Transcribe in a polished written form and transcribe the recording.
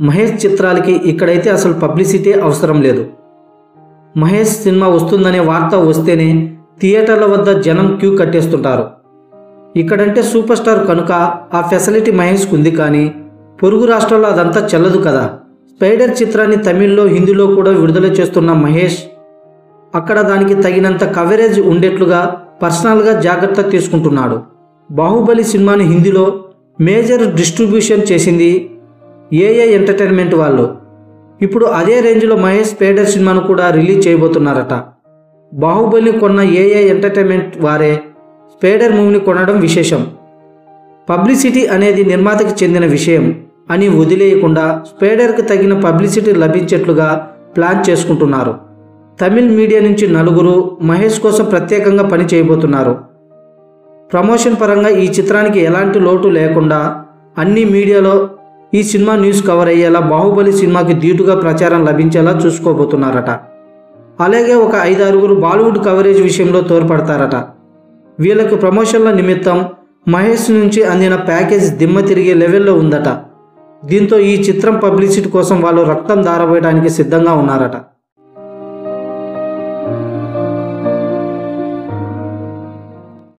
మహేష్ చిత్రాలకి ఇక్కడైతే అసలు పబ్లిసిటీ అవసరం లేదు. మహేష్ సినిమా వస్తుందనే వార్త వస్తేనే థియేటర్ల వద్ద జనం క్యూ కట్టేస్తుంటారు. ఇక్కడంటే సూపర్ స్టార్ కనుక ఆ ఫెసిలిటీ మహేష్కు ఉంది. కానీ పొరుగు రాష్ట్రాల్లో అదంతా చెల్లదు కదా. స్పైడర్ చిత్రాన్ని తమిళ్లో, హిందీలో కూడా విడుదల చేస్తున్న మహేష్ అక్కడ దానికి తగినంత కవరేజ్ ఉండేట్లుగా పర్సనల్గా జాగ్రత్త తీసుకుంటున్నాడు. బాహుబలి సినిమాను హిందీలో మేజర్ డిస్ట్రిబ్యూషన్ చేసింది ఏఏ ఎంటర్టైన్మెంట్ వాళ్ళు. ఇప్పుడు అదే రేంజ్లో మహేష్ స్పైడర్ సినిమాను కూడా రిలీజ్ చేయబోతున్నారట. బాహుబలిని కొన్న ఏఏ ఎంటర్టైన్మెంట్ వారే స్పైడర్ మూవీని కొనడం విశేషం. పబ్లిసిటీ అనేది నిర్మాతకి చెందిన విషయం అని వదిలేయకుండా స్పైడర్కి తగిన పబ్లిసిటీ లభించేట్లుగా ప్లాన్ చేసుకుంటున్నారు. తమిళ్ మీడియా నుంచి 4 మహేష్ కోసం ప్రత్యేకంగా పని చేయబోతున్నారు. ప్రమోషన్ పరంగా ఈ చిత్రానికి ఎలాంటి లోటు లేకుండా అన్ని మీడియాలో ఈ సినిమా న్యూస్ కవర్ అయ్యేలా బాహుబలి సినిమాకి ధీటుగా ప్రచారం లభించేలా చూసుకోబోతున్నారట. అలాగే ఒక 5-6 బాలీవుడ్ కవరేజ్ విషయంలో తోడ్పడతారట. వీళ్ళకి ప్రమోషన్ల నిమిత్తం మహేష్ నుంచి అందిన ప్యాకేజ్ దిమ్మ తిరిగే లెవెల్లో ఉందట. దీంతో ఈ చిత్రం పబ్లిసిటీ కోసం వాళ్ళు రక్తం దారవేయడానికి సిద్ధంగా ఉన్నారట.